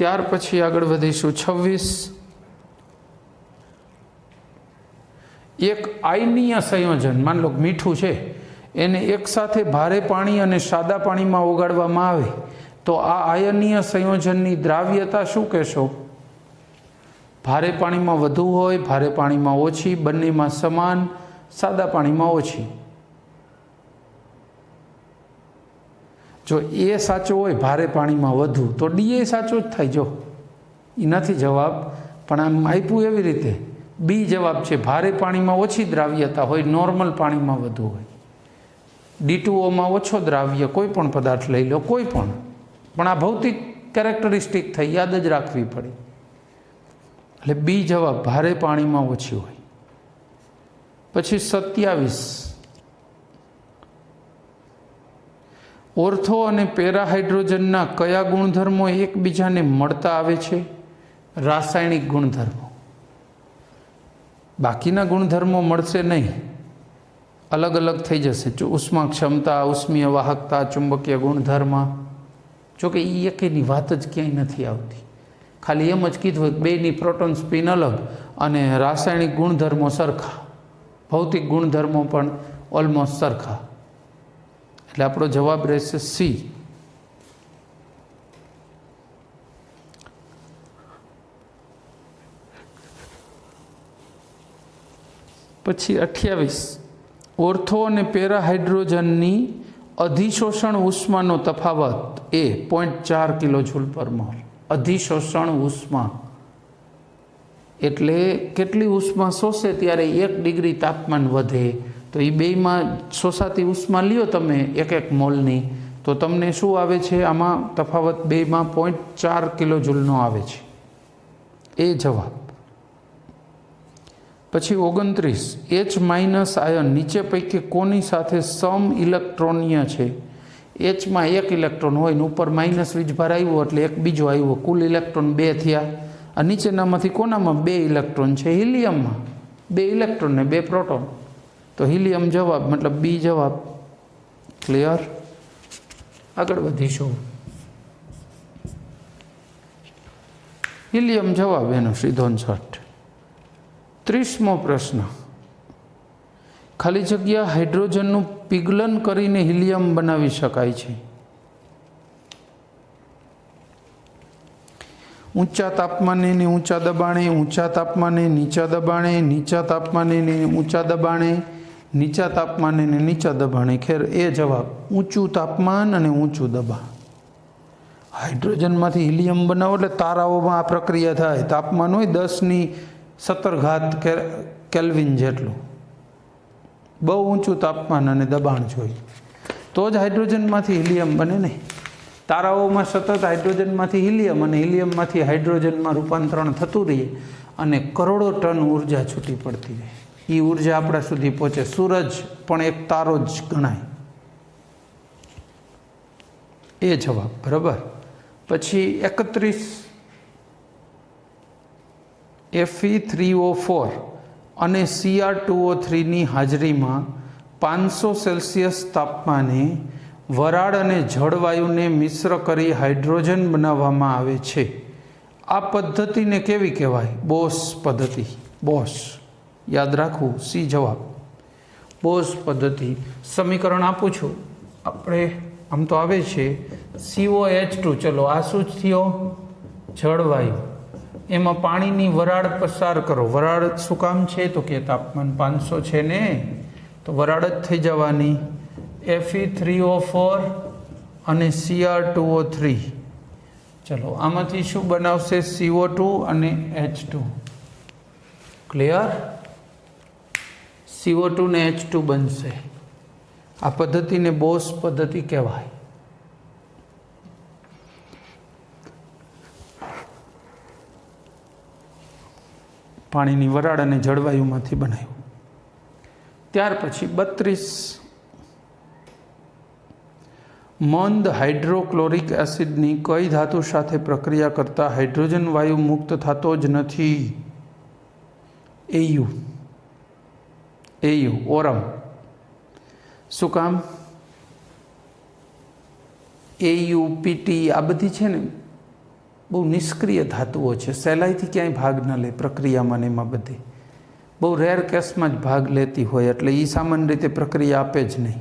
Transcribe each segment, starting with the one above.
ત્યાર પછી આગળ વધીશું 26 એક આયનીય સંયોજન, માન લો મીઠું છે, એને એકસાથે ભારે પાણી અને સાદા પાણીમાં ઓગાળવામાં આવે તો આ આયનીય સંયોજનની દ્રાવ્યતા શું કહેશો? ભારે પાણીમાં વધુ હોય, ભારે પાણીમાં ઓછી, બંનેમાં સમાન, સાદા પાણીમાં ઓછી? જો એ સાચો હોય ભારે પાણીમાં વધુ તો ડી એ સાચો જ થાય. જો એ નથી જવાબ, પણ આમ આપ્યું એવી રીતે બી જવાબ છે. ભારે પાણીમાં ઓછી દ્રાવ્યતા હોય, નોર્મલ પાણીમાં વધુ હોય. D2O ઓછો દ્રાવ્ય કોઈ પણ પદાર્થ લઈ લો, કોઈ પણ આ ભૌતિક કેરેક્ટરિસ્ટિક થઈ, યાદ જ રાખવી પડે. એટલે બી જવાબ ભારે પાણીમાં ઓછી હોય. પછી 27 ઓર્થો અને પેરા હાઇડ્રોજનના કયા ગુણધર્મો એકબીજાને મળતા આવે છે? રાસાયણિક ગુણધર્મો. બાકીના ગુણધર્મો મળશે નહીં, અલગ અલગ થઈ જશે. ઉષ્મા ક્ષમતા, ઉષ્મીય વાહકતા, ચુંબકીય ગુણધર્મ. જોકે એ એકેની વાત જ ક્યાંય નથી આવતી. ખાલી એમ જ કીધું હોય બેની પ્રોટોન સ્પિન અલગ અને રાસાયણિક ગુણધર્મો સરખા, ભૌતિક ગુણધર્મો પણ ઓલમોસ્ટ સરખા. એટલે આપણો જવાબ રહેશે સી. પછી 28 ઓર્થો અને પેરા હાઇડ્રોજનની અધિશોષણ ઉષ્માનો તફાવત એ 0.4 કિલોજૂલ પર મોલ. અધિશોષણ ઉષ્મા એટલે કેટલી ઉષ્મા શોષે ત્યારે 1 ડિગ્રી તાપમાન વધે, તો એ બેમાં શોષાતી ઉષ્મા લ્યો તમે 1 મોલની, તો તમને શું આવે છે? આમાં તફાવત બેમાં 0.4 કિલોજૂલનો આવે છે. એ જવાબ. પછી 29 H- આયન નીચે પૈકી કોની સાથે સમ ઇલેક્ટ્રોનીય છે? એચમાં 1 ઇલેક્ટ્રોન હોય ને ઉપર માઇનસ વીજભાર આવ્યો એટલે એક બીજો આવ્યો, કુલ ઇલેક્ટ્રોન 2 થયા. આ નીચેનામાંથી કોનામાં 2 ઇલેક્ટ્રોન છે? હિલિયમમાં 2 ઇલેક્ટ્રોન ને 2 પ્રોટોન, તો હિલિયમ જવાબ, મતલબ બી જવાબ. ક્લિયર? આગળ વધીશું. હિલિયમ જવાબ એનો સીધો શોર્ટ. 30મો પ્રશ્ન. ખાલી જગ્યા હાઇડ્રોજનનું પિઘલન કરીને હિલિયમ બનાવી શકાય છે. ઊંચા તાપમાને ને ઊંચા દબાણે, ઊંચા તાપમાને નીચા દબાણે, નીચા તાપમાને ને ઊંચા દબાણે, નીચા તાપમાને ને નીચા દબાણે. ખેર એ જવાબ ઊંચું તાપમાન અને ઊંચું દબાણ. હાઇડ્રોજનમાંથી હિલિયમ બનાવો એટલે તારાઓમાં આ પ્રક્રિયા થાય. તાપમાન હોય 10⁻17 કેલ્વિન જેટલું, બહુ ઊંચું તાપમાન અને દબાણ જોઈએ તો જ હાઇડ્રોજનમાંથી હિલિયમ બને ને. તારાઓમાં સતત હાઇડ્રોજનમાંથી હિલિયમ અને હિલિયમમાંથી હાઇડ્રોજનમાં રૂપાંતરણ થતું રહે અને કરોડો ટન ઉર્જા છૂટી પડતી રહે. એ ઉર્જા આપણા સુધી પહોંચે. સૂરજ પણ એક તારો જ ગણાય. એ જવાબ બરાબર. પછી 31 Fe3O4 અને Cr2O3ની હાજરીમાં 500 સેલ્સિયસ તાપમાને વરાળ અને જળવાયુને મિશ્ર કરી હાઇડ્રોજન બનાવવામાં આવે છે. આ પદ્ધતિને કેવી કહેવાય? બોસ પદ્ધતિ. બોસ યાદ રાખવું. સી જવાબ બોસ પદ્ધતિ. સમીકરણ આપું છું આપણે, આમ તો આવે છે COH2. ચલો આ શું થયો? જળવાયુ. એમાં પાણીની વરાળ પસાર કરો. વરાળ શું કામ છે? તો કે તાપમાન 500 છે ને, તો વરાળ જ થઈ જવાની. Fe3O4 અને Cr2O3. ચલો આમાંથી શું બનાવશે? CO2 અને H2. ક્લિયર? CO2 ને H2 બનશે. આ પદ્ધતિને બોસ પદ્ધતિ કહેવાય. પાણીની વરાળ અને જળવાયુમાંથી બનાવ્યું. ત્યાર પછી 32 મંદ હાઇડ્રોક્લોરિક એસિડની કઈ ધાતુ સાથે પ્રક્રિયા કરતા હાઇડ્રોજન વાયુ મુક્ત થતો જ નથી? AU ઓરમ. શું કામ? AUPT આ બધી છે ને બહુ નિષ્ક્રિય ધાતુઓ છે, સહેલાઈથી ક્યાંય ભાગ ન લે પ્રક્રિયામાં ને એમાં બધી, બહુ રેર કેસમાં જ ભાગ લેતી હોય, એટલે એ સામાન્ય રીતે પ્રક્રિયા આપે જ નહીં.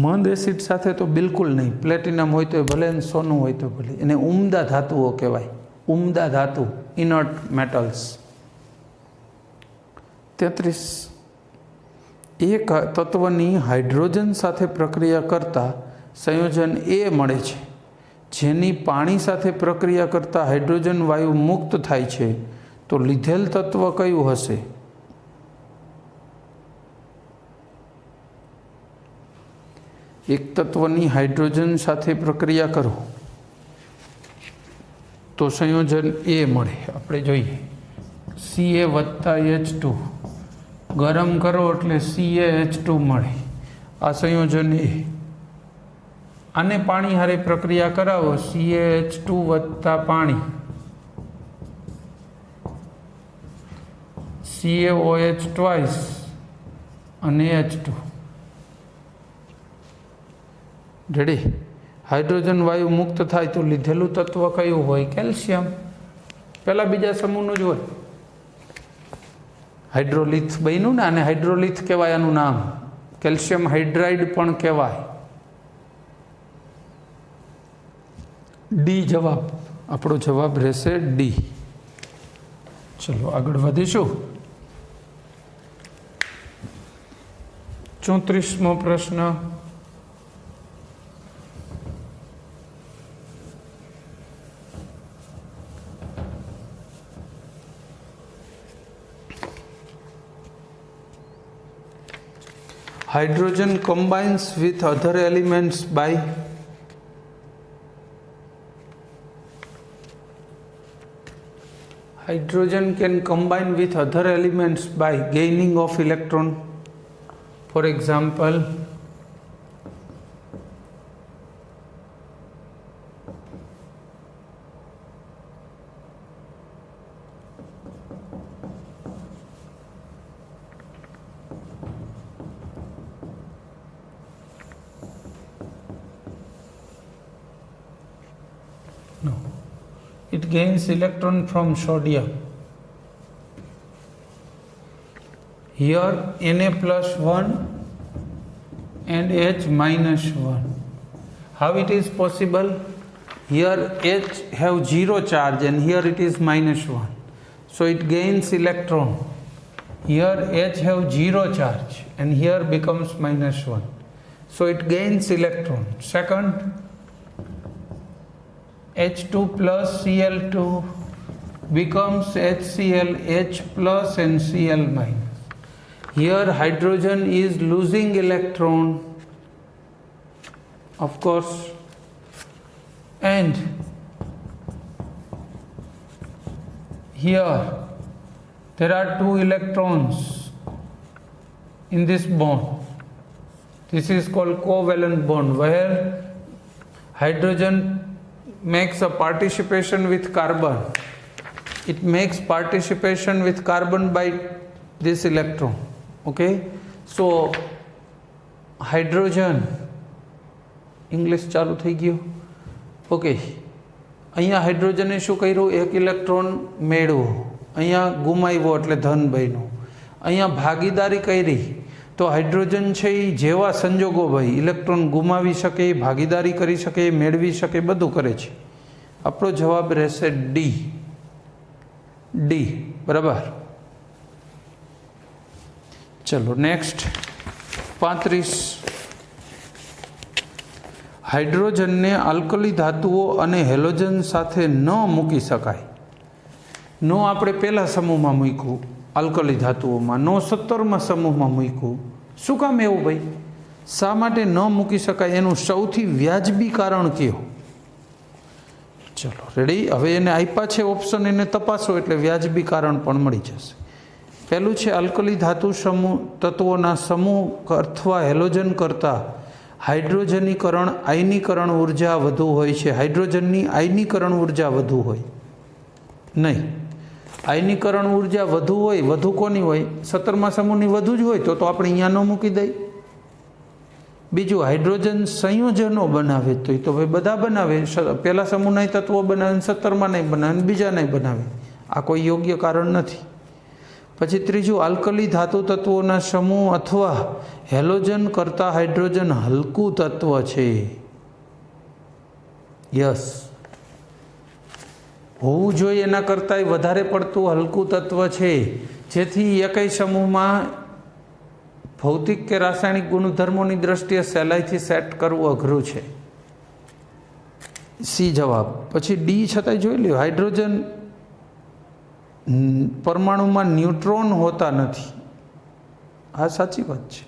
મંદ એસિડ સાથે તો બિલકુલ નહીં. પ્લેટિનમ હોય તો ભલે, સોનું હોય તો ભલે. એને ઉમદા ધાતુઓ કહેવાય, ઉમદા ધાતુ, ઇનર્ટ મેટલ્સ. 33. એક તત્વની હાઇડ્રોજન સાથે પ્રક્રિયા કરતા સંયોજન એ મળે છે જેની પાણી સાથે પ્રક્રિયા કરતા હાઇડ્રોજન વાયુ મુક્ત થાય છે, તો લીધેલ તત્વ કયું હશે? એક તત્વની હાઇડ્રોજન સાથે પ્રક્રિયા કરો તો સંયોજન એ મળે. આપણે જોઈએ Ca+H2, ગરમ કરો એટલે CaH2 મળે. આ સંયોજન એ. આને પાણી હારે પ્રક્રિયા કરાવો, CaH2 + પાણી, CaOH ટ્વાઇસ અને H2. રેડી? હાઇડ્રોજન વાયુ મુક્ત થાય તો લીધેલું તત્વ કયું હોય? કેલ્શિયમ. પહેલાં બીજા સમૂહનું જ હોય. હાઇડ્રોલિથ બન્યું ને, આને હાઇડ્રોલિથ કહેવાય. આનું નામ કેલ્શિયમ હાઇડ્રાઇડ પણ કહેવાય. ડી જવાબ. આપણો જવાબ રહેશે ડી. ચલો આગળ વધીશું. 34મો પ્રશ્ન. Hydrogen combines with other elements by hydrogen can combine with other elements by gaining of electron. For example, no, it gains electron from sodium. Here Na+1 and H-1. How it is possible? Here H have 0 charge and here it is -1. So it gains electron. Here H have 0 charge and here becomes -1. So it gains electron. Second, H2 plus Cl2 becomes HCl, H plus and Cl minus. Here hydrogen is losing electron, of course, and here there are 2 electrons in this bond. This is called covalent bond, where hydrogen makes a participation with carbon. It makes participation with carbon by this electron. Okay, so hydrogen, English ચાલુ થઈ ગયું. Okay, અહીંયા હાઇડ્રોજને શું કર્યું? એક electron મેળવ્યો, અહીંયા ગુમાવ્યો એટલે ધન બન્યું. અહીંયા ભાગીદારી કરી તો હાઇડ્રોજન છે એ જેવા સંજોગો ભાઈ ઇલેક્ટ્રોન ગુમાવી શકે, ભાગીદારી કરી શકે, મેળવી શકે, બધું કરે છે. આપણો જવાબ રહેશે ડી. ડી બરાબર. ચલો નેક્સ્ટ 35. હાઇડ્રોજનને આલ્કલી ધાતુઓ અને હેલોજન સાથે ન મૂકી શકાય. નો આપણે પહેલા સમૂહમાં મૂક્યું આલ્કલી ધાતુઓમાં, નો 17મા સમૂહમાં મૂક્યું. શું કામ એવું ભાઈ? શા માટે ન મૂકી શકાય? એનું સૌથી વ્યાજબી કારણ કયું? ચલો રેડી. હવે એને આપ્યા છે ઓપ્શન, એને તપાસો એટલે વ્યાજબી કારણ પણ મળી જશે. પહેલું છે આલ્કલી ધાતુ સમૂહ તત્વોના સમૂહ અથવા હેલોજન કરતાં હાઇડ્રોજનીકરણ આયનીકરણ ઉર્જા વધુ હોય છે. હાઇડ્રોજનની આયનીકરણ ઉર્જા વધુ હોય નહીં. આયનીકરણ ઉર્જા વધુ હોય, વધુ કોની હોય? 17મા સમૂહની વધુ જ હોય તો આપણે અહીંયા ન મૂકી દઈએ. બીજું હાઇડ્રોજન સંયોજનો બનાવે તો એ તો ભાઈ બધા બનાવે, પહેલા સમૂહના તત્વો બનાવે, 17માં નહીં બનાવે, બીજા નહીં બનાવે. આ કોઈ યોગ્ય કારણ નથી. પછી ત્રીજું, આલ્કલી ધાતુ તત્વોના સમૂહ અથવા હેલોજન કરતાં હાઇડ્રોજન હલકું તત્વ છે. યસ, હોવું જોઈએ એના કરતાંય વધારે પડતું હલકું તત્વ છે, જેથી એકય સમૂહમાં ભૌતિક કે રાસાયણિક ગુણધર્મોની દ્રષ્ટિએ સહેલાઈથી સેટ કરવું અઘરું છે. સી જવાબ. પછી ડી છતાંય જોઈ લ્યો, હાઇડ્રોજન પરમાણુમાં ન્યુટ્રોન હોતા નથી. આ સાચી વાત છે,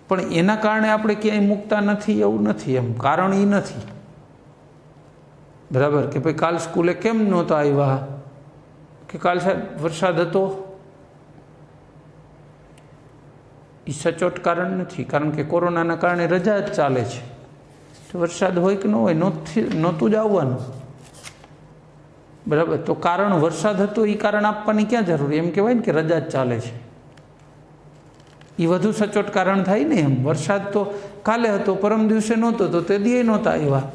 પણ એના કારણે આપણે ક્યાંય મૂકતા નથી એવું નથી, એમ કારણ એ નથી. બરાબર કે ભાઈ કાલ સ્કૂલે કેમ નહોતા આવ્યા, કે કાલ સાહેબ વરસાદ હતો, એ સચોટ કારણ નથી, કારણ કે કોરોનાના કારણે રજા જ ચાલે છે. તો વરસાદ હોય કે ન હોય નહોતું જ આવવાનું. બરાબર, તો કારણ વરસાદ હતો એ કારણ આપવાની ક્યાં જરૂર, એમ કહેવાય ને કે રજા જ ચાલે છે. એ વધુ સચોટ કારણ થાય ને. એમ વરસાદ તો કાલે હતો, પરમ દિવસે નહોતો, તો તે દીએ નહોતા આવ્યા,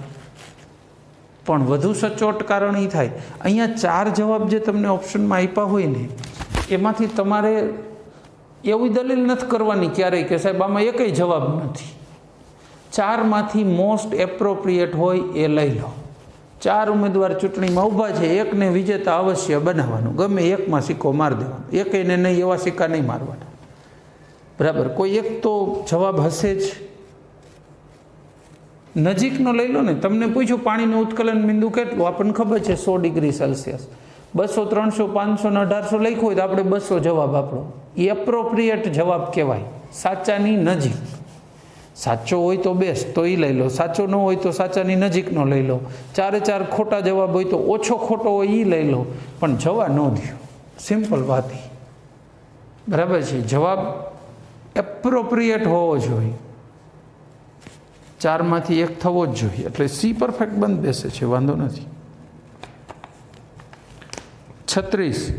પણ વધુ સચોટ કારણ એ થાય. અહીંયા 4 જવાબ જે તમને ઓપ્શનમાં આપ્યા હોય ને, એમાંથી તમારે એવી દલીલ નથી કરવાની ક્યારેય કે સાહેબ આમાં એકય જવાબ નથી. 4માંથી મોસ્ટ એપ્રોપ્રિએટ હોય એ લઈ લો. 4 ઉમેદવાર ચૂંટણીમાં ઊભા છે, એકને વિજેતા અવશ્ય બનાવવાનું, ગમે એકમાં સિક્કો મારી દેવાનો, એકને નહીં એવા સિક્કા નહીં મારવાના. બરાબર, કોઈ એક તો જવાબ હશે જ. નજીકનો લઈ લો ને. તમને પૂછ્યું પાણીનું ઉત્કલન બિંદુ કેટલું, આપણને ખબર છે 100 ડિગ્રી સેલ્સિયસ. 200, 300, 500 ને 1800 લખ્યું હોય તો આપણે 200 જવાબ આપણો એ એપ્રોપ્રિએટ જવાબ કહેવાય, સાચાની નજીક. સાચો હોય તો બેસ્ટ, તો એ લઈ લો. સાચો ન હોય તો સાચાની નજીકનો લઈ લો. 4 ખોટા જવાબ હોય તો ઓછો ખોટો હોય એ લઈ લો, પણ જવા ન દો. સિમ્પલ વાત. બરાબર છે, જવાબ એપ્રોપ્રિએટ હોવો જોઈએ. 4માંથી 1 થવો જ જોઈએ, એટલે સી પરફેક્ટ બંધ બેસે છે, વાંધો નથી. 36,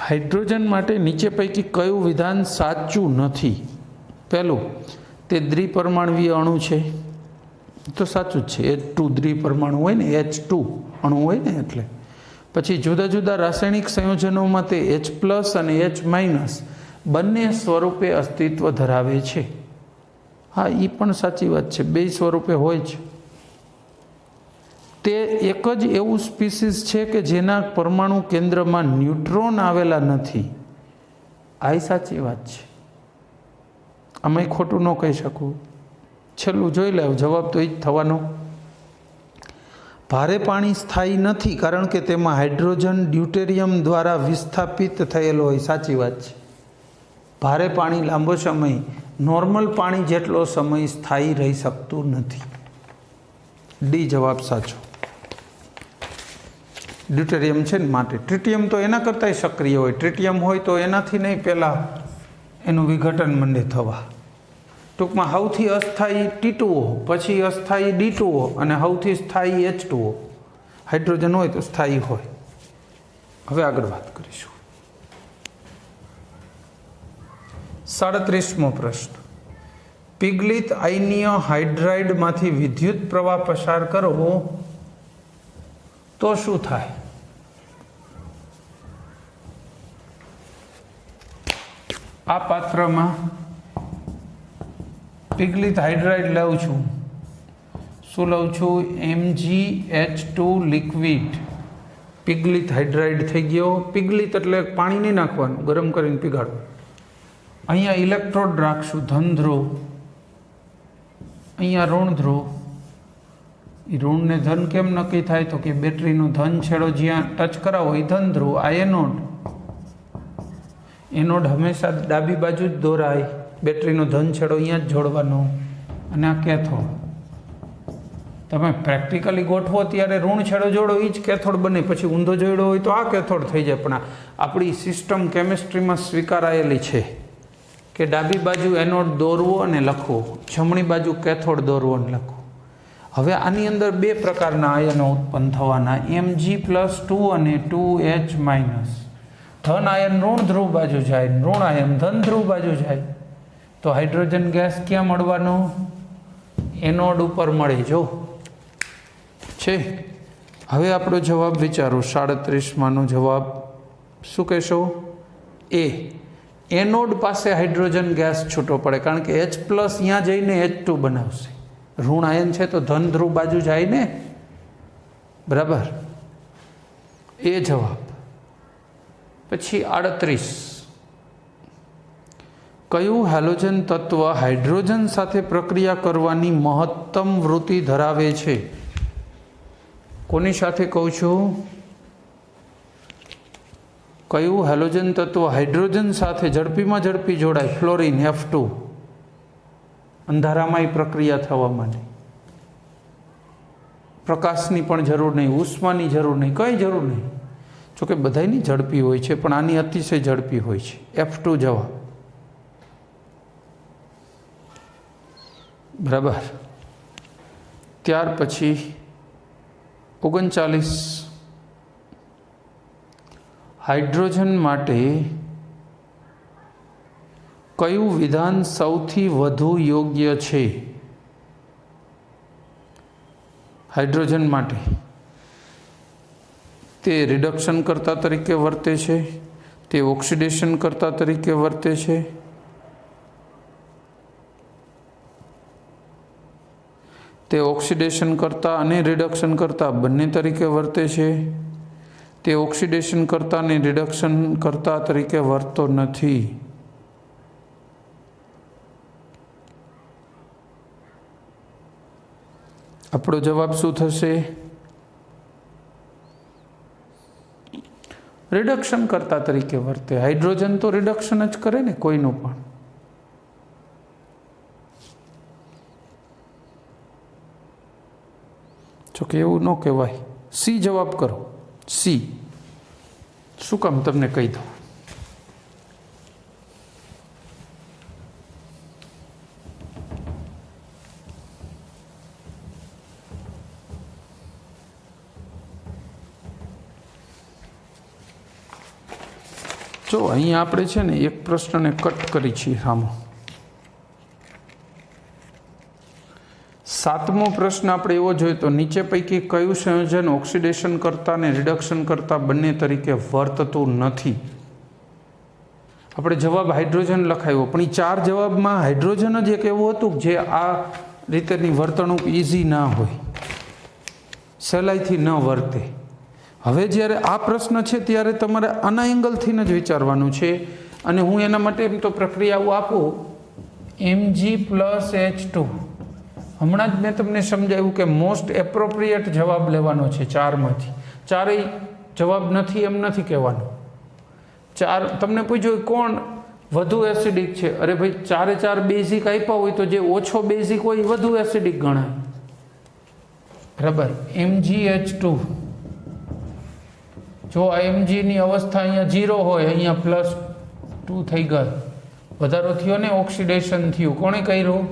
હાઇડ્રોજન માટે નીચે પૈકી કયું વિધાન સાચું નથી? પહેલું, તે દ્વિપરમાણુવીય અણુ છે, તો સાચું જ છે. H2 દ્વિપરમાણુ હોય ને, H2 અણુ હોય ને એટલે. પછી જુદા જુદા રાસાયણિક સંયોજનોમાં તે H+ અને H- બંને સ્વરૂપે અસ્તિત્વ ધરાવે છે. હા, એ પણ સાચી વાત છે, 2 સ્વરૂપે હોય છે. તે એક જ એવું સ્પીસીસ છે કે જેના પરમાણુ કેન્દ્રમાં ન્યુટ્રોન આવેલા નથી. આ સાચી વાત છે, આમાં ખોટું ન કહી શકું. છેલ્લું જોઈ લે, જવાબ તો એ જ થવાનો. ભારે પાણી સ્થાયી નથી કારણ કે તેમાં હાઇડ્રોજન ડ્યુટેરિયમ દ્વારા વિસ્થાપિત થયેલો હોય. સાચી વાત છે, ભારે પાણી લાંબો સમય નોર્મલ પાણી જેટલો સમય સ્થાયી રહી શકતું નથી. ડી જવાબ સાચો. ડ્યુટેરિયમ છે ને માટે. ટ્રિટિયમ તો એના કરતાંય સક્રિય હોય. ટ્રિટિયમ હોય તો એનાથી નહીં પહેલાં એનું વિઘટન મંડે થવા. ટૂંકમાં સૌથી અસ્થાયી T2O, પછી અસ્થાયી D2O અને સૌથી સ્થાયી H2O. હાઇડ્રોજન હોય તો સ્થાયી હોય. હવે આગળ વાત કરીશું. 37મો પ્રશ્ન, પિગલિત આયનીય હાઇડ્રાઇડમાંથી વિદ્યુત પ્રવાહ પસાર કરવો તો શું થાય? આ પાત્રમાં પિગલિત હાઇડ્રાઇડ લઉં છું. શું લઉં છું? MgH2 liquid. પિગલિત હાઇડ્રાઇડ થઈ ગયો. પિગલિત એટલે પાણી નહીં નાખવાનું, ગરમ કરીને પીગાડવું. અહીંયા ઇલેક્ટ્રોડ રાખશું, ધન ધ્રુવ, અહીંયા ઋણ ધ્રુવ. એ ઋણને ધન કેમ નક્કી થાય? તો કે બેટરીનો ધન છેડો જ્યાં ટચ કરાવો એ ધન ધ્રુવ. આ એનોડ. એનોડ હંમેશા ડાબી બાજુ જ દોરાય. બેટરીનો ધન છેડો અહીંયા જ જોડવાનો. અને આ કેથોડ. તમે પ્રેક્ટિકલી ગોઠવો ત્યારે ઋણ છેડો જોડો એ જ કેથોડ બને. પછી ઊંધો જોડો હોય તો આ કેથોડ થઈ જાય. પણ આપણી સિસ્ટમ કેમિસ્ટ્રીમાં સ્વીકારાયેલી છે કે ડાબી બાજુ એનોડ દોરવો અને લખવો, જમણી બાજુ કેથોડ દોરવો અને લખવો. હવે આની અંદર 2 પ્રકારના આયનો ઉત્પન્ન થવાના, Mg+2 અને 2H-. ધન આયન ઋણ ધ્રુવ બાજુ જાય, ઋણ આયન ધન ધ્રુવ બાજુ જાય, તો હાઇડ્રોજન ગેસ ક્યાં મળવાનો? એનોડ ઉપર મળે. જો છે. હવે આપણો જવાબ વિચારો. 37માંનો જવાબ શું કહેશો? એ. એનોડ પાસે હાઇડ્રોજન ગેસ છૂટો પડે, કારણ કે H+ અહીંયા જઈને H2 બનાવશે. ઋણ આયન છે તો ધન ધ્રુવ બાજુ જાય ને, બરાબર? એ જવાબ. પછી 38, કયું હેલોજન તત્વ હાઇડ્રોજન સાથે પ્રક્રિયા કરવાની મહત્તમ વૃત્તિ ધરાવે છે? કોની સાથે કહું છું? કયું હેલોજન તત્વ હાઇડ્રોજન સાથે ઝડપીમાં ઝડપી જોડાય? Fluorine F2. અંધારામાં પ્રક્રિયા થવા માટે પ્રકાશની પણ જરૂર નહીં, ઉષ્માની જરૂર નહીં, કંઈ જરૂર નહીં. જોકે બધાની ઝડપી હોય છે, પણ આની અતિશય ઝડપી હોય છે. F2 જવાબ. બરાબર. ત્યાર પછી 39, હાઇડ્રોજન માટે કયું વિધાન સૌથી વધુ યોગ્ય છે? હાઇડ્રોજન માટે તે રિડક્શન કર્તા તરીકે વર્તે છે, તે ઓક્સિડેશન કર્તા તરીકે વર્તે છે, તે ઓક્સિડેશન કરતા અને રિડક્શન કરતા બંને તરીકે વર્તે છે, તે ઓક્સિડેશન કરતા અને રિડક્શન કરતા તરીકે વર્તતો નથી. આપણો જવાબ શું થશે? રિડક્શન કરતા તરીકે વર્તે. હાઇડ્રોજન તો રિડક્શન જ કરે ને કોઈનું પણ. જોકે એવું ન કહેવાય. સી જવાબ કરો. સી. શું કામ? તમને કહી દઉં. જો અહીંયા આપણે છે ને એક પ્રશ્નને કટ કરી છીએ સામો. 7મો પ્રશ્ન આપણે એવો જોઈએ તો નીચે પૈકી કયું સંયોજન ઓક્સિડેશન કરતા અને રિડક્શન કરતા બંને તરીકે વર્તતું નથી? આપણે જવાબ હાઇડ્રોજન લખાયો, પણ એ 4 જવાબમાં હાઇડ્રોજન જ એક એવું હતું જે આ રીતેની વર્તણૂક ઇઝી ના હોય, સહેલાઈથી ન વર્તે. હવે જ્યારે આ પ્રશ્ન છે ત્યારે તમારે આના એંગલથી જ વિચારવાનું છે, અને હું એના માટે એમ તો પ્રક્રિયાઓ આપું. Mg+H2. હમણાં જ મેં તમને સમજાવ્યું કે મોસ્ટ એપ્રોપ્રિએટ જવાબ લેવાનો છે 4માંથી. 4 જવાબ નથી એમ નથી કહેવાનું. 4 તમને પૂછ્યું કોણ વધુ એસિડિક છે? અરે ભાઈ 4 બેઝિક આપ્યા હોય તો જે ઓછો બેઝિક હોય એ વધુ એસિડિક ગણાય. બરાબર. MgH2. જો આ Mgની અવસ્થા અહીંયા 0 હોય, અહીંયા +2 થઈ ગઈ, વધારો થયો ને, ઓક્સિડેશન થયું. કોણે કર્યું?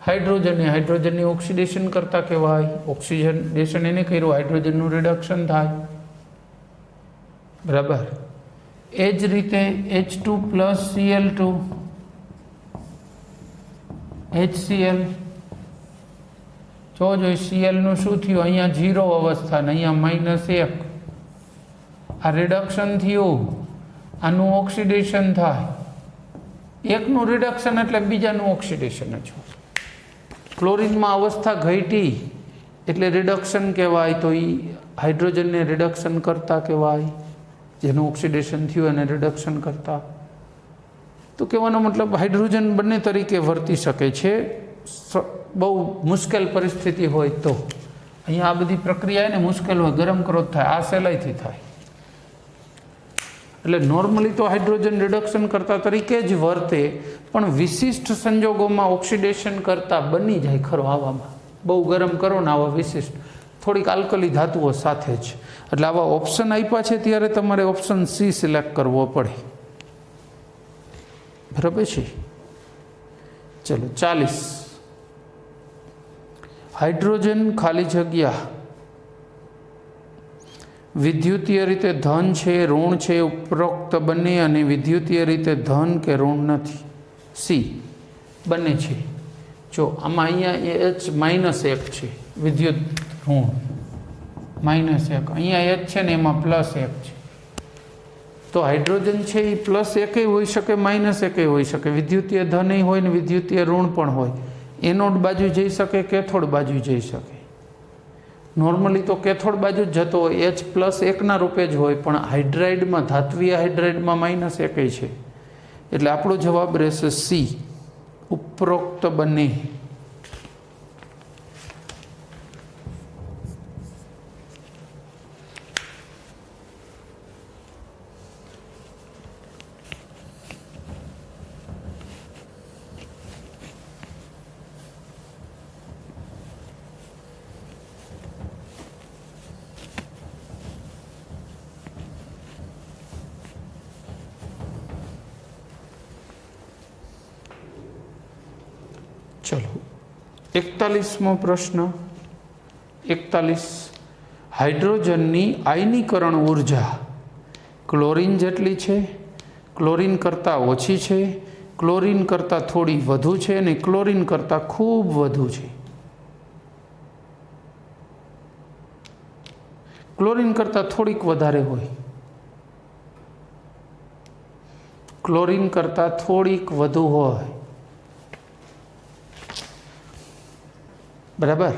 હાઇડ્રોજને. હાઇડ્રોજનની ઓક્સિડેશન કરતા કહેવાય. ઓક્સિડેશન એને કર્યું, હાઇડ્રોજનનું રિડક્શન થાય. બરાબર. એ જ રીતે H2 + Cl2 HCl. જો Clનું શું થયું? અહીંયા 0 અવસ્થા ને અહીંયા -1. આ રિડક્શન થયું, આનું ઓક્સિડેશન થાય. એકનું રિડક્શન એટલે બીજાનું ઓક્સિડેશન જ. ક્લોરિનમાં અવસ્થા ઘટી એટલે રિડક્શન કહેવાય, તો એ હાઇડ્રોજનને રિડક્શન કરતા કહેવાય, જેનું ઓક્સિડેશન થયું એને રિડક્શન કરતા. તો કહેવાનો મતલબ હાઇડ્રોજન બંને તરીકે વર્તી શકે છે, બહુ મુશ્કેલ પરિસ્થિતિ હોય તો. અહીંયા આ બધી પ્રક્રિયા એને મુશ્કેલ હોય, ગરમ કરો થાય, આ સહેલાઈથી થાય. એટલે નોર્મલી તો હાઇડ્રોજન રિડક્શન કરતા તરીકે જ વર્તે, પણ વિશિષ્ટ સંજોગોમાં ઓક્સિડેશન કરતા બની જાય ખરો. આવામાં બહુ ગરમ કરો ને આવા વિશિષ્ટ થોડીક આલ્કલી ધાતુઓ સાથે જ. એટલે આવા ઓપ્શન આપ્યા છે ત્યારે તમારે ઓપ્શન સી સિલેક્ટ કરવો પડે. બરાબર છે? ચલો 40, હાઇડ્રોજન ખાલી જગ્યા વિદ્યુતીય રીતે ધન છે, ઋણ છે, ઉપરોક્ત બંને, અને વિદ્યુતીય રીતે ધન કે ઋણ નથી. સી બંને છે. જો આમાં અહીંયા એચ -1 છે, વિદ્યુત ઋણ -1, અહીંયા એચ છે ને એમાં +1 છે. તો હાઇડ્રોજન છે એ +1 હોઈ શકે, -1 હોઈ શકે, વિદ્યુતીય ધન હોય ને વિદ્યુતીય ઋણ પણ હોય. એનોડ બાજુ જઈ શકે, કેથોડ બાજુ જઈ શકે. નોર્મલી તો કેથોડ બાજુ જ જતો હોય, H+1 રૂપે જ હોય, પણ હાઇડ્રાઇડમાં, ધાત્વીય હાઇડ્રાઇડમાં -1 છે. એટલે આપણો જવાબ રહેશે સી, ઉપરોક્ત બંને. ચલો 41મો પ્રશ્ન. 41. હાઇડ્રોજનની આયનીકરણ ઉર્જા ક્લોરીન જેટલી છે, ક્લોરીન કરતાં ઓછી છે, ક્લોરીન કરતાં થોડી વધુ છે અને ક્લોરીન કરતાં ખૂબ વધુ છે. ક્લોરીન કરતાં થોડીક વધારે હોય, ક્લોરીન કરતાં થોડીક વધુ હોય, બરાબર.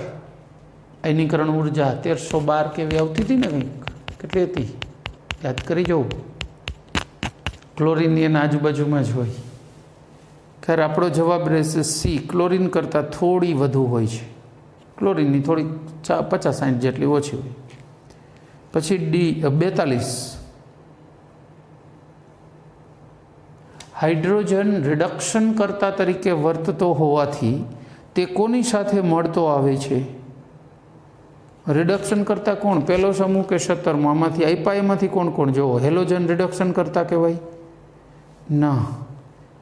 આયનીકરણ ઉર્જા 1312 કેવી આવતી હતી ને, કંઈક કેટલી હતી યાદ કરી જવું. ક્લોરીન એના આજુબાજુમાં જ હોય. ખैर આપણો જવાબ રહેશે સી, ક્લોરીન કરતાં થોડી વધુ હોય છે. ક્લોરીનની થોડી 50-60 જેટલી ઓછી હોય. પછી ડી 42. હાઇડ્રોજન રિડક્શન કરતા તરીકે વર્તતો હોવાથી તે કોની સાથે મળતો આવે છે? રિડક્શન કરતા કોણ? પહેલો સમૂહ કે 17મો? આમાંથી આપ્યા એમાંથી કોણ કોણ? જો હેલોજન રિડક્શન કરતા કહેવાય ના,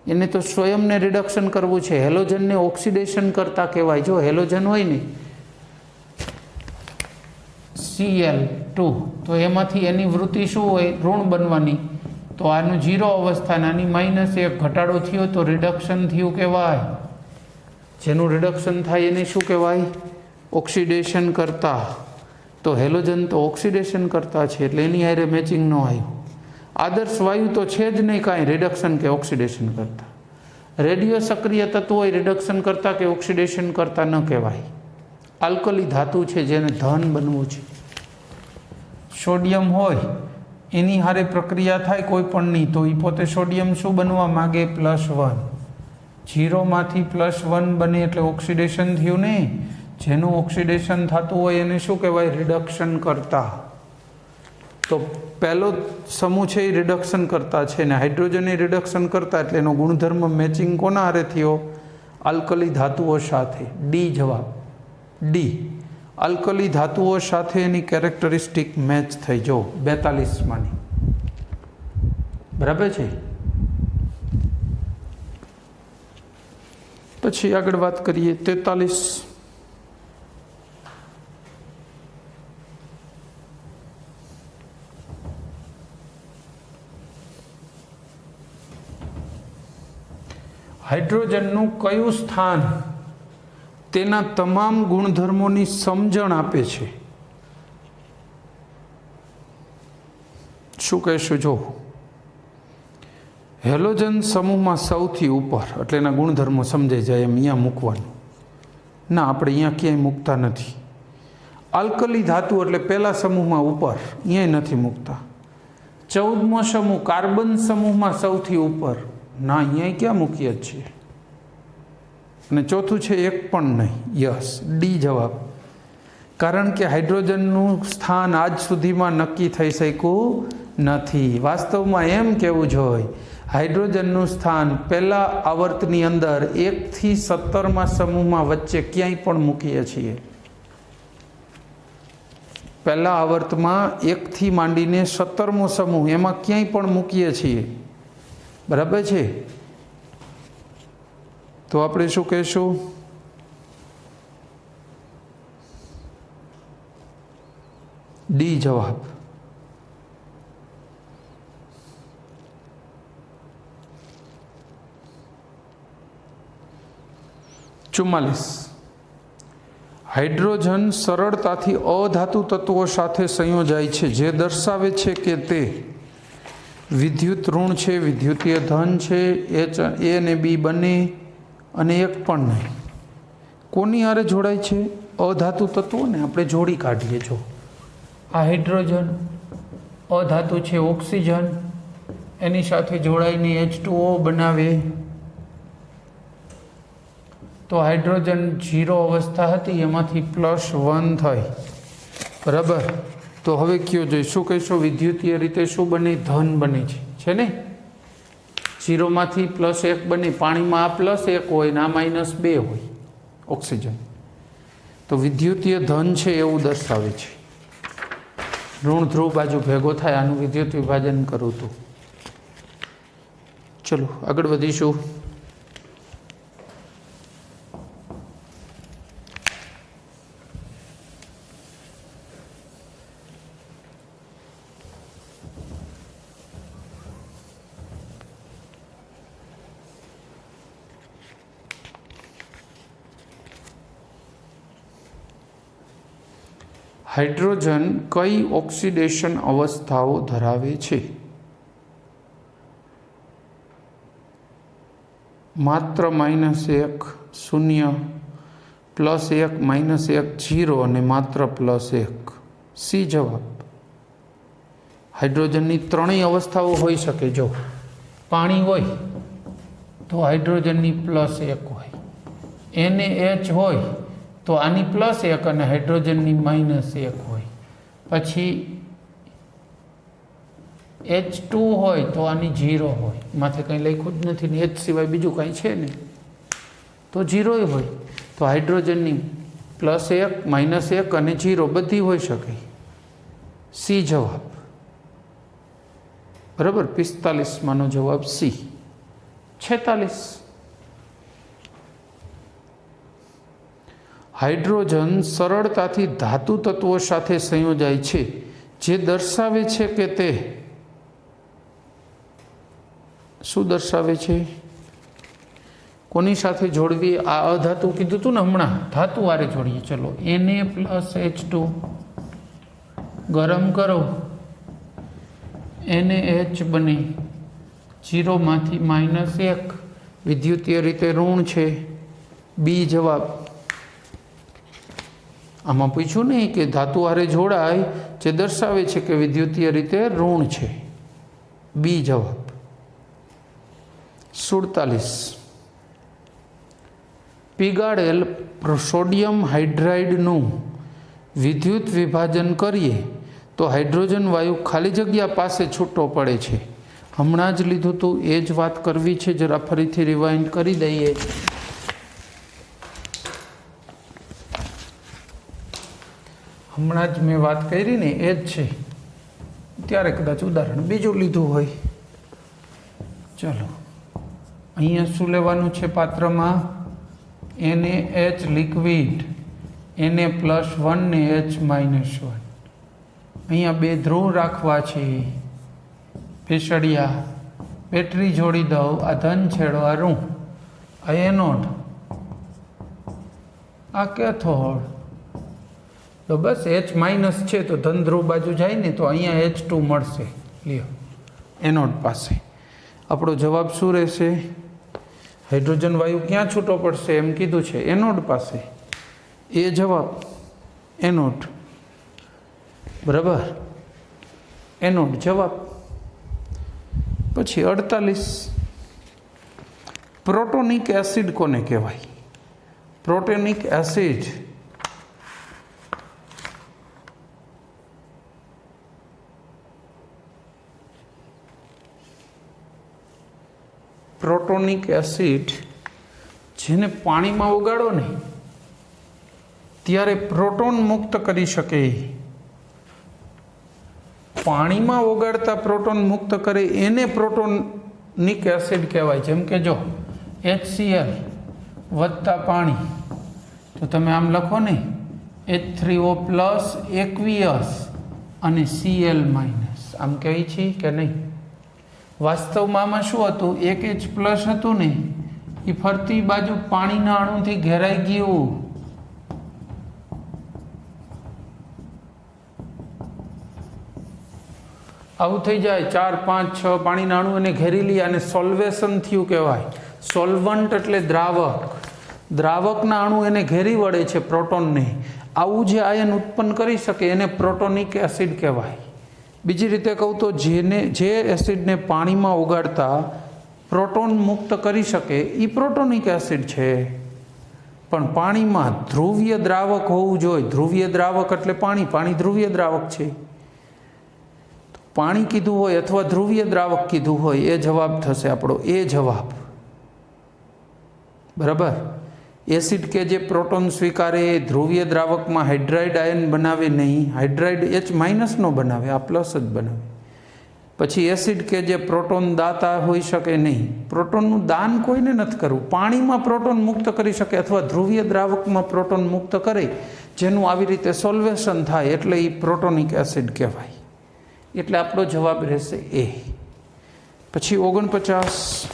એને તો સ્વયંને રિડક્શન કરવું છે. હેલોજનને ઓક્સિડેશન કરતા કહેવાય. જો હેલોજન હોય ને Cl2, તો એમાંથી એની વૃત્તિ શું હોય? ઋણ બનવાની. તો આનું 0 અવસ્થા, આની -1 ઘટાડો થયો તો રિડક્શન થયું કહેવાય. જેનું રિડક્શન થાય એને શું કહેવાય? ઓક્સિડેશન કરતા. તો હેલોજન તો ઓક્સિડેશન કરતા છે, એટલે એની હારે મેચિંગ ન આવ્યું. આદર્શ વાયુ તો છે જ નહીં કાંઈ રિડક્શન કે ઓક્સિડેશન કરતા. રેડિયો સક્રિય તત્વો હોય રિડક્શન કરતા કે ઓક્સિડેશન કરતા ન કહેવાય. આલ્કલી ધાતુ છે જેને ધન બનવું છે. સોડિયમ હોય એની હારે પ્રક્રિયા થાય કોઈ પણની, તો એ પોતે સોડિયમ શું બનવા માગે? +1. 0માંથી +1 બને એટલે ઓક્સિડેશન થયું ને. જેનું ઓક્સિડેશન થતું હોય એને શું કહેવાય? રિડક્શન કરતા. તો પહેલો સમૂહ છે એ રિડક્શન કરતા છે ને હાઇડ્રોજન એ રિડક્શન કરતા, એટલે એનો ગુણધર્મ મેચિંગ કોના હારે થયો? આલ્કલી ધાતુઓ સાથે. ડી જવાબ, ડી. આલ્કલી ધાતુઓ સાથે એની કેરેક્ટરિસ્ટિક મેચ થઈ. જો 42માંની, બરાબર છે. પછી આગળ વાત કરીએ 43. હાઇડ્રોજનનું કયું સ્થાન તેના તમામ ગુણધર્મોની સમજણ આપે છે? શું કહેશું? જો હેલોજન સમૂહમાં સૌથી ઉપર, એટલે એના ગુણધર્મો સમજાઈ જાય એમ અહીંયા મૂકવાનું. ના, આપણે અહીંયા ક્યાંય મૂકતા નથી. આલ્કલી ધાતુ એટલે પહેલા સમૂહમાં ઉપર, અહીંયા નથી મૂકતા. 14મો સમૂહ કાર્બન સમૂહમાં સૌથી ઉપર, ના અહીંયા ક્યાં મૂકીએ જ છીએ. અને ચોથું છે એક પણ નહીં. યસ, ડી જવાબ. કારણ કે હાઇડ્રોજનનું સ્થાન આજ સુધીમાં નક્કી થઈ શક્યું નથી. વાસ્તવમાં એમ કહેવું જોઈએ, હાઇડ્રોજનનું સ્થાન પહેલા આવર્તની અંદર 1 થી 17મા સમૂહમાં વચ્ચે ક્યાંય પણ મૂકીએ છીએ. પહેલા આવર્તમાં 1 થી માંડીને 17મો સમૂહ એમાં ક્યાંય પણ મૂકીએ છીએ, બરાબર છે. તો આપણે શું કહેશું? ડી જવાબ. 44 હાઇડ્રોજન સરળતાથી અધાતુ તત્વો સાથે સંયોજાય છે, જે દર્શાવે છે કે તે વિદ્યુત ઋણ છે, વિદ્યુતીય ધન છે, એ અને બી બંને અને એક પણ નહીં. કોની હારે જોડાય છે? અધાતુ તત્વોને આપણે જોડી કાઢીએ. જો આ હાઇડ્રોજન અધાતુ છે ઓક્સિજન, એની સાથે જોડાઈને H2O બનાવે. તો હાઇડ્રોજન 0 અવસ્થા હતી, એમાંથી +1 થઈ. બરાબર. તો હવે કયો જોઈએ, શું કહીશું? વિદ્યુતીય રીતે શું બને? ધન બને છે ને? 0માંથી +1 બને. પાણીમાં આ +1 હોય ને આ -2 હોય ઓક્સિજન. તો વિદ્યુતીય ધન છે એવું દર્શાવે છે. ઋણ ધ્રુવ બાજુ ભેગો થાય, આનું વિદ્યુત વિભાજન કરું તો. ચલો આગળ વધીશું. હાઇડ્રોજન કઈ ઓક્સિડેશન અવસ્થાઓ ધરાવે છે? માત્ર -1, 0, +1, -1, 0 અને માત્ર +1. સી જવાબ. હાઇડ્રોજનની ત્રણેય અવસ્થાઓ હોઈ શકે. જો પાણી હોય તો હાઇડ્રોજનની +1 હોય, NaH હોય તો આની +1 અને હાઇડ્રોજનની -1 હોય. પછી H2 હોય તો આની 0 હોય. માથે કંઈ લખ્યું જ નથી ને H સિવાય બીજું કાંઈ છે ને, તો 0 હોય. તો હાઇડ્રોજનની +1, -1 અને 0 બધી હોઈ શકે. સી જવાબ. બરાબર. 45માંનો જવાબ સી. 46 હાઇડ્રોજન સરળતાથી ધાતુ તત્વો સાથે સંયોજાય છે, જે દર્શાવે છે કે તે શું દર્શાવે છે? કોની સાથે જોડવી? આ અધાતુ કીધું હતું ને હમણાં, ધાતુ હારે જોડીએ. ચલો Na+H2 ગરમ કરો, NaH બને. 0માંથી -1, વિદ્યુતીય રીતે ઋણ છે. બી જવાબ. આમાં પૂછ્યું નહીં કે ધાતુ હારે જોડાય જે દર્શાવે છે કે વિદ્યુતીય રીતે ઋણ છે. બી જવાબ. 47 પીગાળેલ સોડિયમ હાઇડ્રાઇડનું વિદ્યુત વિભાજન કરીએ તો હાઇડ્રોજન વાયુ ખાલી જગ્યા પાસે છૂટો પડે છે. હમણાં જ લીધું હતું, એ જ વાત કરવી છે. જરા ફરીથી રિવાઇન્ડ કરી દઈએ. હમણાં જ મેં વાત કરી ને એ જ છે. ત્યારે કદાચ ઉદાહરણ બીજું લીધું હોય. ચલો અહીંયા શું લેવાનું છે પાત્રમાં? NaH લિક્વિડ, Na+1 ને H-1. અહીંયા 2 ધ્રુવ રાખવા છે. પેશડિયા બેટરી જોડી દઉં. આ ધન છેડો, આ ઋણ. આ એનોડ, આ કેથોડ. તો બસ H- છે તો ધન ધ્રુવ બાજુ જાય ને તો અહીંયા H2 મળશે. લ્યો એનોડ પાસે. આપણો જવાબ શું રહેશે? હાઇડ્રોજન વાયુ ક્યાં છૂટો પડશે એમ કીધું છે? એનોડ પાસે. એ જવાબ. એનોડ. બરાબર. એનોડ જવાબ. પછી 48 પ્રોટોનિક એસિડ કોને કહેવાય? પ્રોટોનિક એસિડ પ્રોટોનિક એસિડ જેને પાણીમાં ઓગાળો ને ત્યારે પ્રોટોન મુક્ત કરી શકે. પાણીમાં ઓગાળતા પ્રોટોન મુક્ત કરે એને પ્રોટોનિક એસિડ કહેવાય. જેમ કે જો HCl વત્તા પાણી, તો તમે આમ લખો ને H3O પ્લસ એકવીયસ અને Cl માઇનસ. આમ કહે છે કે નહીં? વાસ્તવમાં આમાં શું હતું? એક H પ્લસ હતું ને એ ફરતી બાજુ પાણીના અણુથી ઘેરાઈ ગયું. આવું થઈ જાય. 4, 5, 6 પાણીના અણુ એને ઘેરી લે અને સોલ્વેશન થયું કહેવાય. સોલ્વન્ટ એટલે દ્રાવક. દ્રાવકના અણુ એને ઘેરી વળે છે પ્રોટોનને. આવું જે આયન ઉત્પન્ન કરી શકે એને પ્રોટોનિક એસિડ કહેવાય. બીજી રીતે કહું તો જે એસિડને પાણીમાં ઓગાળતા પ્રોટોન મુક્ત કરી શકે એ પ્રોટોનિક એસિડ છે. પણ પાણીમાં ધ્રુવીય દ્રાવક હોવું જોઈએ. ધ્રુવીય દ્રાવક એટલે પાણી. પાણી ધ્રુવીય દ્રાવક છે. પાણી કીધું હોય અથવા ધ્રુવીય દ્રાવક કીધું હોય એ જવાબ થશે આપણો. એ જવાબ બરાબર. એસિડ કે જે પ્રોટોન સ્વીકારે એ ધ્રુવીય દ્રાવકમાં હાઇડ્રાઇડ આયન બનાવે નહીં. હાઇડ્રાઇડ H- નો બનાવે, આ પ્લસ જ બનાવે. પછી એસિડ કે જે પ્રોટોન દાતા હોઈ શકે નહીં. પ્રોટોનનું દાન કોઈને નથી કરવું. પાણીમાં પ્રોટોન મુક્ત કરી શકે અથવા ધ્રુવીય દ્રાવકમાં પ્રોટોન મુક્ત કરે જેનું આવી રીતે સોલ્વેશન થાય એટલે એ પ્રોટોનિક એસિડ કહેવાય. એટલે આપણો જવાબ રહેશે એ. પછી 49,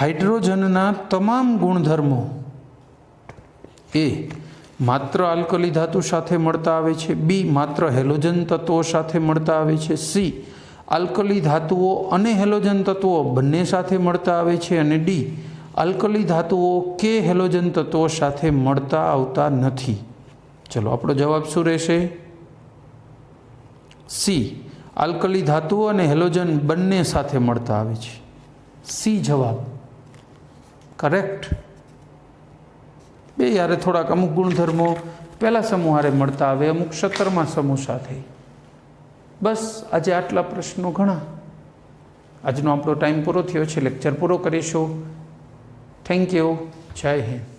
હાઇડ્રોજનના તમામ ગુણધર્મો એ માત્ર આલ્કલી ધાતુ સાથે મળતા આવે છે. બી માત્ર હેલોજન તત્વો સાથે મળતા આવે છે. સી આલ્કલી ધાતુઓ અને હેલોજન તત્વો બંને સાથે મળતા આવે છે. અને ડી આલ્કલી ધાતુઓ કે હેલોજન તત્વો સાથે મળતા આવતા નથી. ચલો આપણો જવાબ શું રહેશે? સી આલ્કલી ધાતુઓ અને હેલોજન બંને સાથે મળતા આવે છે. સી જવાબ કરેક્ટ. બે યારે થોડાક અમુક ગુણધર્મો પહેલા સમૂહ હારે મળતા આવે, અમુક 17મા સમૂહ સાથે. બસ આજે આટલા પ્રશ્નો ઘણા. આજનો આપણો ટાઈમ પૂરો થયો છે. લેક્ચર પૂરો કરીશું. Thank you. જય હિન્દ.